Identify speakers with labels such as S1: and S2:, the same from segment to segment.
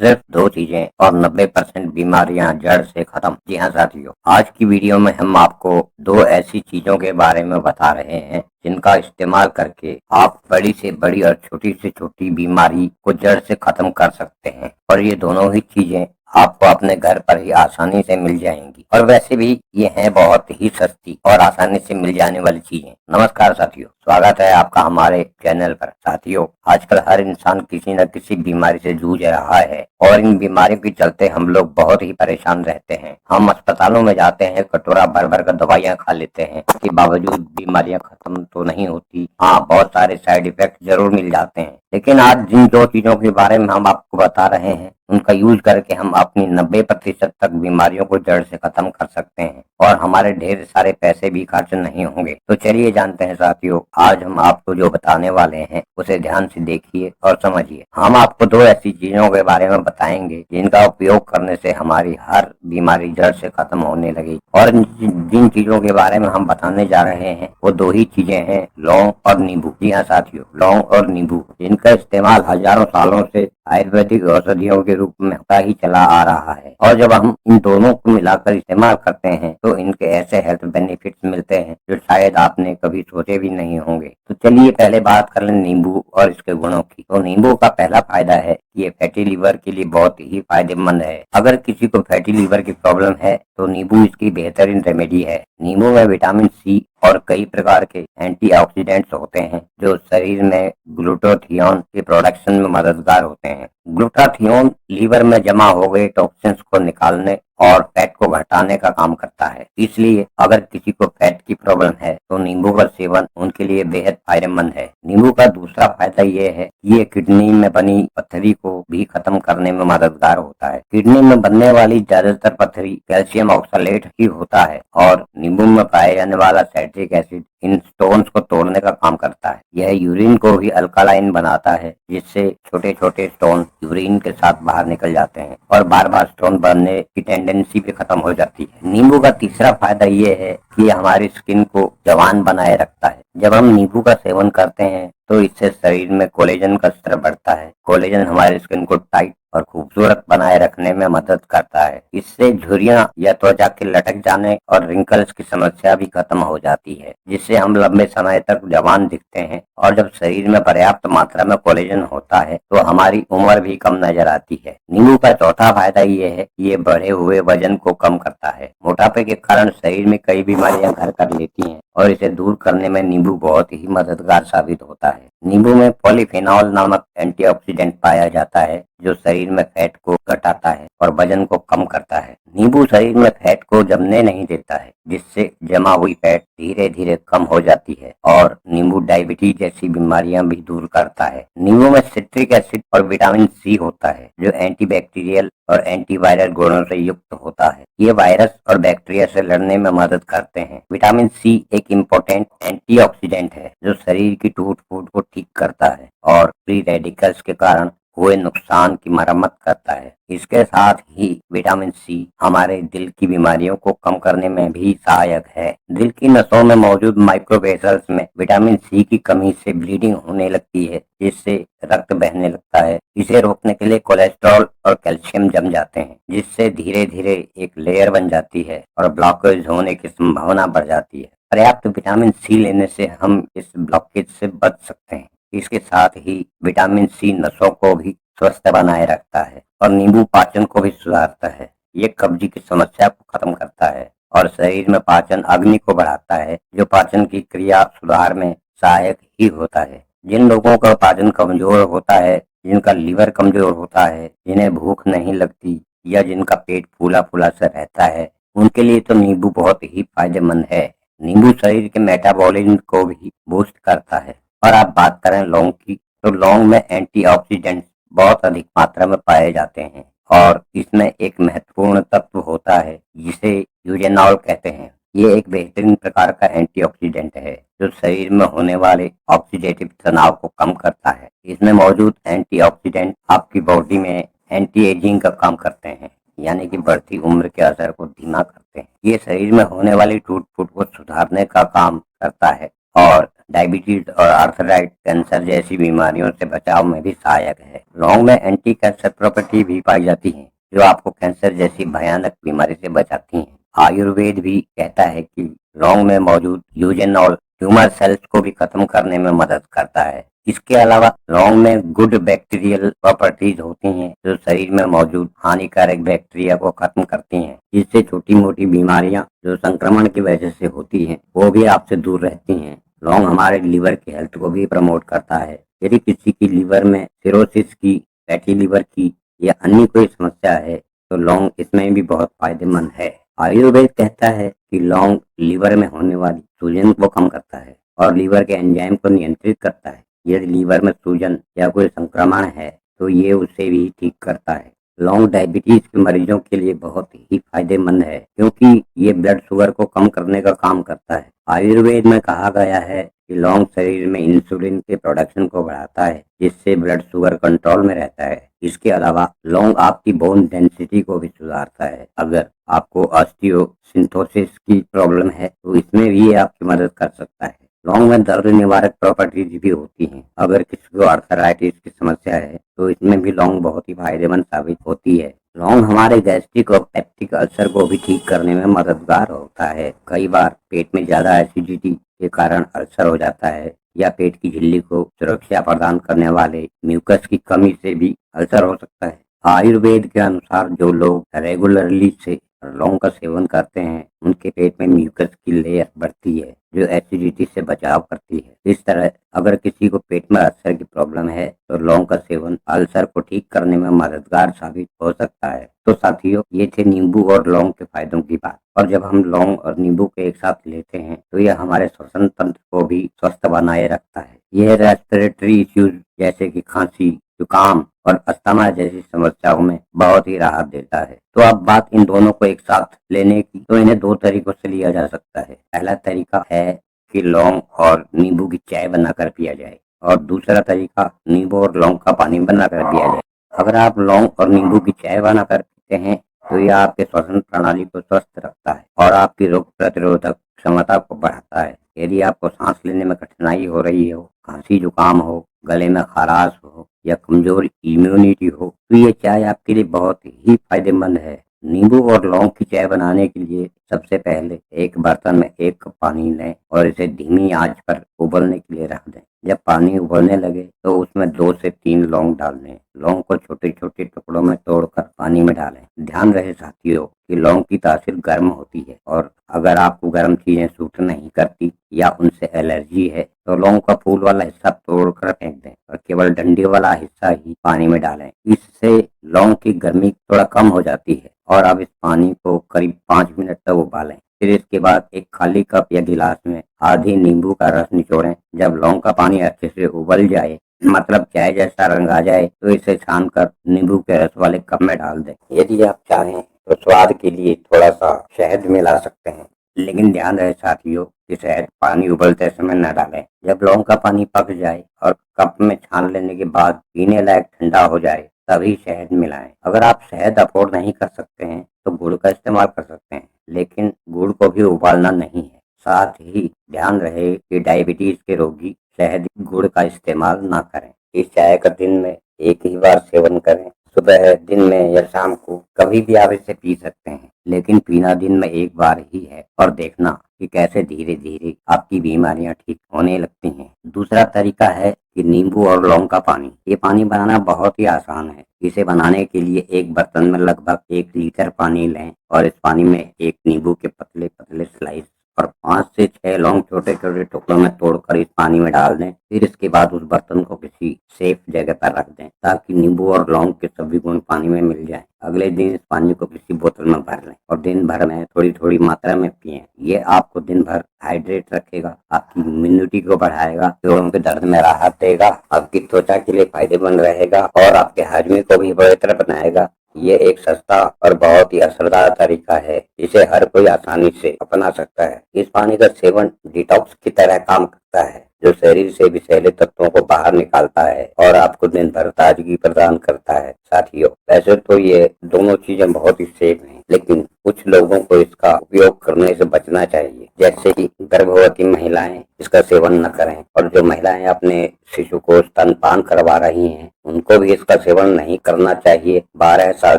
S1: सिर्फ 2 चीजें और 90% बीमारियां जड़ से खत्म। जी हाँ साथियों, आज की वीडियो में हम आपको 2 ऐसी चीजों के बारे में बता रहे हैं जिनका इस्तेमाल करके आप बड़ी से बड़ी और छोटी से छोटी बीमारी को जड़ से खत्म कर सकते हैं। और ये दोनों ही चीजें आपको अपने घर पर ही आसानी से मिल जाएंगी, और वैसे भी ये हैं बहुत ही सस्ती और आसानी से मिल जाने वाली चीजें। नमस्कार साथियों, स्वागत है आपका हमारे चैनल पर। साथियों, आजकल हर इंसान किसी न किसी बीमारी से जूझ रहा है और इन बीमारियों के चलते हम लोग बहुत ही परेशान रहते हैं। हम अस्पतालों में जाते हैं, कटोरा भर भर कर दवाइयाँ खा लेते हैं, इसके बावजूद बीमारियां खत्म तो नहीं होती। हाँ, बहुत सारे साइड इफेक्ट जरूर मिल जाते हैं, लेकिन आज जिन 2 चीजों के बारे में हम आपको बता रहे हैं उनका यूज करके हम अपनी 90% तक बीमारियों को जड़ से खत्म कर सकते हैं और हमारे ढेर सारे पैसे भी खर्च नहीं होंगे। तो चलिए जानते हैं साथियों, आज हम आपको जो बताने वाले हैं उसे ध्यान से देखिए और समझिए। हम आपको 2 ऐसी चीजों के बारे में बताएंगे जिनका उपयोग करने से हमारी हर बीमारी जड़ से खत्म होने लगेगी। और जिन चीजों के बारे में हम बताने जा रहे हैं वो 2 ही चीजें हैं, लौंग और नींबू। जी हाँ साथियों, लौंग और नींबू, जिनका इस्तेमाल हजारों सालों से आयुर्वेदिक औषधियों के रूप में होता ही चला आ रहा है। और जब हम इन दोनों को मिलाकर इस्तेमाल करते हैं तो इनके ऐसे हेल्थ बेनिफिट्स मिलते हैं जो शायद आपने कभी सोचे भी नहीं होंगे। तो चलिए पहले बात कर लें नींबू और इसके गुणों की। तो नींबू का पहला फायदा है कि ये फैटी लीवर के लिए बहुत ही फायदेमंद है। अगर किसी को फैटी लीवर की प्रॉब्लम है तो नींबू इसकी बेहतरीन रेमेडी है। नींबू में विटामिन सी और कई प्रकार के एंटीऑक्सीडेंट्स होते हैं जो शरीर में ग्लूटाथियोन के प्रोडक्शन में मददगार होते हैं। ग्लूटाथियोन लीवर में जमा हो गए टॉक्सिन्स को निकालने और फैट को घटाने का काम करता है। इसलिए अगर किसी को फैट की प्रॉब्लम है तो नींबू का सेवन उनके लिए बेहद फायदेमंद है। नींबू का दूसरा फायदा ये है कि ये किडनी में बनी पत्थरी को भी खत्म करने में मददगार होता है। किडनी में बनने वाली ज्यादातर पत्थरी कैल्शियम ऑक्सलेट ही होता है और नींबू में पाए जाने वाला साइट्रिक एसिड इन स्टोन्स को तोड़ने का काम करता है। यह यूरिन को भी अल्कालाइन बनाता है, जिससे छोटे छोटे स्टोन यूरिन के साथ बाहर निकल जाते हैं और बार बार स्टोन बनने की टेंडेंसी भी खत्म हो जाती है। नींबू का तीसरा फायदा ये है कि हमारी स्किन को जवान बनाए रखता है। जब हम नींबू का सेवन करते हैं तो इससे शरीर में कोलेजन का स्तर बढ़ता है। कोलेजन हमारी स्किन को टाइट और खूबसूरत बनाए रखने में मदद करता है। इससे झुर्रियां या त्वचा के लटक जाने और रिंकल्स की समस्या भी खत्म हो जाती है, जिससे हम लंबे समय तक जवान दिखते हैं। और जब शरीर में पर्याप्त मात्रा में कोलेजन होता है तो हमारी उम्र भी कम नजर आती है। नींबू का चौथा फायदा ये है कि ये बढ़े हुए वजन को कम करता है। मोटापे के कारण शरीर में कई बीमारियां घर कर लेती हैं और इसे दूर करने में नींबू बहुत ही मददगार साबित होता है। नींबू में पॉलीफेनॉल नामक एंटीऑक्सीडेंट पाया जाता है जो शरीर में फैट को घटाता है और वजन को कम करता है। नींबू शरीर में फैट को जमने नहीं देता है, जिससे जमा हुई फैट धीरे धीरे कम हो जाती है। और नींबू डायबिटीज जैसी बीमारियां भी दूर करता है। नींबू में सिट्रिक एसिड और विटामिन सी होता है जो एंटीबैक्टीरियल और एंटीवायरल गुणों से युक्त होता है। ये वायरस और बैक्टीरिया से लड़ने में मदद करते हैं। विटामिन सी एक इम्पोर्टेंट एंटीऑक्सीडेंट है जो शरीर की टूट फूट को ठीक करता है और फ्री रेडिकल्स के कारण हुए नुकसान की मरम्मत करता है। इसके साथ ही विटामिन सी हमारे दिल की बीमारियों को कम करने में भी सहायक है। दिल की नसों में मौजूद माइक्रोवेसल्स में विटामिन सी की कमी से ब्लीडिंग होने लगती है, जिससे रक्त बहने लगता है। इसे रोकने के लिए कोलेस्ट्रॉल और कैल्शियम जम जाते हैं, जिससे धीरे धीरे एक लेयर बन जाती है और ब्लॉकेज होने की संभावना बढ़ जाती है। पर्याप्त विटामिन सी लेने से हम इस ब्लॉकेज से बच सकते हैं। इसके साथ ही विटामिन सी नसों को भी स्वस्थ बनाए रखता है और नींबू पाचन को भी सुधारता है। ये कब्ज की समस्या को खत्म करता है और शरीर में पाचन अग्नि को बढ़ाता है, जो पाचन की क्रिया सुधार में सहायक ही होता है। जिन लोगों का पाचन कमजोर होता है, जिनका लीवर कमजोर होता है, जिन्हें भूख नहीं लगती या जिनका पेट फूला फूला सा रहता है, उनके लिए तो नींबू बहुत ही फायदेमंद है। नींबू शरीर के मेटाबॉलिज्म को भी बूस्ट करता है। और आप बात करें लौंग की, तो लौंग में एंटीऑक्सीडेंट्स बहुत अधिक मात्रा में पाए जाते हैं और इसमें एक महत्वपूर्ण तत्व होता है जिसे यूरेनॉल कहते हैं। ये एक बेहतरीन प्रकार का एंटीऑक्सीडेंट है जो शरीर में होने वाले ऑक्सीडेटिव तनाव को कम करता है। इसमें मौजूद एंटीऑक्सीडेंट आपकी बॉडी में एंटी एजिंग का काम करते हैं, यानी कि बढ़ती उम्र के असर को धीमा करते हैं। ये शरीर में होने वाली टूट फूट को सुधारने का काम करता है और डायबिटीज और आर्थराइट कैंसर जैसी बीमारियों से बचाव में भी सहायक है। लौंग में एंटी कैंसर प्रॉपर्टी भी पाई जाती है जो आपको कैंसर जैसी भयानक बीमारी से बचाती है। आयुर्वेद भी कहता है कि लौंग में मौजूद यूजेनॉल ट्यूमर सेल्स को भी खत्म करने में मदद करता है। इसके अलावा लौंग में गुड बैक्टीरियल प्रॉपर्टीज होती हैं जो शरीर में मौजूद हानिकारक बैक्टीरिया को खत्म करती हैं, जिससे छोटी मोटी बीमारियां जो संक्रमण की वजह से होती हैं वो भी आपसे दूर रहती हैं। लौंग हमारे लीवर की हेल्थ को भी प्रमोट करता है। यदि किसी की लीवर में सिरोसिस की, फैटी लीवर की या अन्य कोई समस्या है तो लौंग इसमें भी बहुत फायदेमंद है। आयुर्वेद कहता है कि लौंग लीवर में होने वाली सूजन को कम करता है और लीवर के एंजाइम को नियंत्रित करता है। यदि लीवर में सूजन या कोई संक्रमण है तो ये उसे भी ठीक करता है। लौंग डायबिटीज के मरीजों के लिए बहुत ही फायदेमंद है क्योंकि ये ब्लड शुगर को कम करने का काम करता है। आयुर्वेद में कहा गया है कि लौंग शरीर में इंसुलिन के प्रोडक्शन को बढ़ाता है जिससे ब्लड शुगर कंट्रोल में रहता है। इसके अलावा लौंग आपकी बोन डेंसिटी को भी सुधारता है। अगर आपको ऑस्टियोसिंथोसिस की प्रॉब्लम है तो इसमें भी ये आपकी मदद कर सकता है। लौंग में दर्द निवारक प्रॉपर्टीज भी होती हैं। अगर किसी को आर्थराइटिस की समस्या है तो इसमें भी लौंग बहुत ही फायदेमंद साबित होती है। लौंग हमारे गैस्ट्रिक और पेप्टिक अल्सर को भी ठीक करने में मददगार होता है। कई बार पेट में ज्यादा एसिडिटी के कारण अल्सर हो जाता है या पेट की झिल्ली को सुरक्षा प्रदान करने वाले म्यूकस की कमी से भी अल्सर हो सकता है। आयुर्वेद के अनुसार जो लोग रेगुलरली से लौंग का सेवन करते हैं उनके पेट में म्यूकस की लेयर बढ़ती है जो एसिडिटी से बचाव करती है। इस तरह अगर किसी को पेट में अल्सर की प्रॉब्लम है तो लौंग का सेवन अल्सर को ठीक करने में मददगार साबित हो सकता है। तो साथियों, ये थे नींबू और लौंग के फायदों की बात। और जब हम लौंग और नींबू को एक साथ लेते हैं तो यह हमारे श्वसन तंत्र को भी स्वस्थ बनाए रखता है। यह रेस्पिरेटरी इश्यूज जैसे कि खांसी, जुकाम और अस्थमा जैसी समस्याओं में बहुत ही राहत देता है। तो अब बात इन दोनों को एक साथ लेने की, तो इन्हें दो तरीकों से लिया जा सकता है। पहला तरीका है कि लौंग और नींबू की चाय बनाकर पिया जाए और दूसरा तरीका नींबू और लौंग का पानी बनाकर पिया जाए। अगर आप लौंग और नींबू की चाय बनाकर पीते हैं तो यह आपके श्वसन प्रणाली को स्वस्थ रखता है और आपकी रोग प्रतिरोधक क्षमता को बढ़ाता है। यदि आपको सांस लेने में कठिनाई हो रही हो, खांसी जुकाम हो, गले में खराश हो या कमजोर इम्यूनिटी हो तो ये चाय आपके लिए बहुत ही फायदेमंद है। नींबू और लौंग की चाय बनाने के लिए सबसे पहले एक बर्तन में 1 कप पानी लें और इसे धीमी आंच पर उबलने के लिए रख दें। जब पानी उबलने लगे तो उसमें 2 से 3 लौंग डाल दें। लौंग को छोटे छोटे टुकड़ों में तोड़कर पानी में डालें। ध्यान रहे साथियों कि लौंग की तासीर गर्म होती है और अगर आपको गर्म चीजें सूट नहीं करती या उनसे एलर्जी है तो लौंग का फूल वाला हिस्सा तोड़कर फेंक दें और केवल डंडी वाला हिस्सा ही पानी में डालें। इससे लौंग की गर्मी थोड़ा कम हो जाती है। और अब इस पानी को करीब 5 मिनट तक उबालें। फिर इसके बाद एक खाली कप या गिलास में आधी नींबू का रस निचोड़ें। जब लौंग का पानी अच्छे से उबल जाए, मतलब चाय जैसा रंग आ जाए, तो इसे छानकर नींबू के रस वाले कप में डाल दें। यदि आप चाहें तो स्वाद के लिए थोड़ा सा शहद मिला सकते हैं, लेकिन ध्यान रहे साथियों कि शहद पानी उबलते समय न डालें। जब लौंग का पानी पक जाए और कप में छान लेने के बाद पीने लायक ठंडा हो जाए तभी शहद मिलाएं। अगर आप शहद अफोर्ड नहीं कर सकते हैं तो गुड़ का इस्तेमाल कर सकते हैं, लेकिन गुड़ को भी उबालना नहीं है। साथ ही ध्यान रहे कि डायबिटीज के रोगी शहद गुड़ का इस्तेमाल ना करें। इस चाय का दिन में एक ही बार सेवन करें, सुबह, दिन में या शाम को, कभी भी आप इसे पी सकते हैं, लेकिन पीना दिन में एक बार ही है और देखना कि कैसे धीरे धीरे आपकी बीमारियां ठीक होने लगती हैं। दूसरा तरीका है कि नींबू और लौंग का पानी। ये पानी बनाना बहुत ही आसान है। इसे बनाने के लिए एक बर्तन में लगभग 1 लीटर पानी लें और इस पानी में एक नींबू के पतले पतले स्लाइस और 5 से 6 लौंग छोटे छोटे टुकड़ों में तोड़कर इस पानी में डाल दें। फिर इसके बाद उस बर्तन को किसी सेफ जगह पर रख दें ताकि नींबू और लौंग के सभी गुण पानी में मिल जाएं। अगले दिन इस पानी को किसी बोतल में भर लें और दिन भर में थोड़ी थोड़ी मात्रा में पिएं। ये आपको दिन भर हाइड्रेट रखेगा, आपकी इम्यूनिटी को बढ़ाएगा, जोड़ों के दर्द में राहत देगा, आपकी त्वचा के लिए फायदेमंद रहेगा और आपके हजमे को भी बेहतर बनाएगा। ये एक सस्ता और बहुत ही असरदार तरीका है जिसे हर कोई आसानी से अपना सकता है। इस पानी का सेवन डिटॉक्स की तरह काम करता है, जो शरीर से विषैले तत्वों को बाहर निकालता है और आपको दिन भर ताजगी प्रदान करता है। साथियों, वैसे तो ये दोनों चीजें बहुत ही सेफ हैं, लेकिन कुछ लोगों को इसका उपयोग करने से बचना चाहिए। जैसे कि गर्भवती महिलाएं इसका सेवन न करें, और जो महिलाएं अपने शिशु को स्तनपान करवा रही हैं उनको भी इसका सेवन नहीं करना चाहिए। 12 साल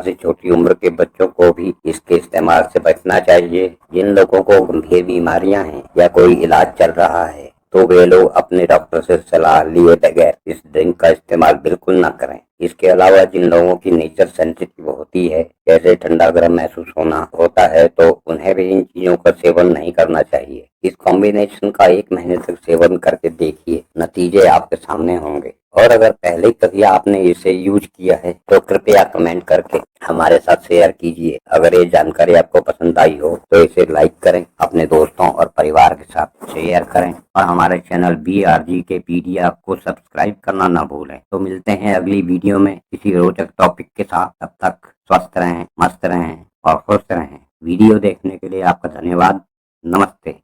S1: से छोटी उम्र के बच्चों को भी इसके इस्तेमाल से बचना चाहिए। जिन लोगों को गंभीर बीमारियां हैं या कोई इलाज चल रहा है तो वे लोग अपने डॉक्टर से सलाह लिए बगैर इस ड्रिंक का इस्तेमाल बिल्कुल न करें। इसके अलावा जिन लोगों की नेचर सेंसिटिव होती है, जैसे ठंडा गर्म महसूस होना होता है, तो उन्हें भी इन चीजों का सेवन नहीं करना चाहिए। इस कॉम्बिनेशन का 1 महीने तक सेवन करके देखिए, नतीजे आपके सामने होंगे। और अगर पहले कभी आपने इसे यूज किया है तो कृपया कमेंट करके हमारे साथ शेयर कीजिए। अगर ये जानकारी आपको पसंद आई हो तो इसे लाइक करें, अपने दोस्तों और परिवार के साथ शेयर करें, और हमारे चैनल BRG के पीडिया को सब्सक्राइब करना ना भूलें। तो मिलते हैं अगली वीडियो में किसी रोचक टॉपिक के साथ। तब तक स्वस्थ रहें, मस्त रहें और खुश रहें। वीडियो देखने के लिए आपका धन्यवाद। नमस्ते।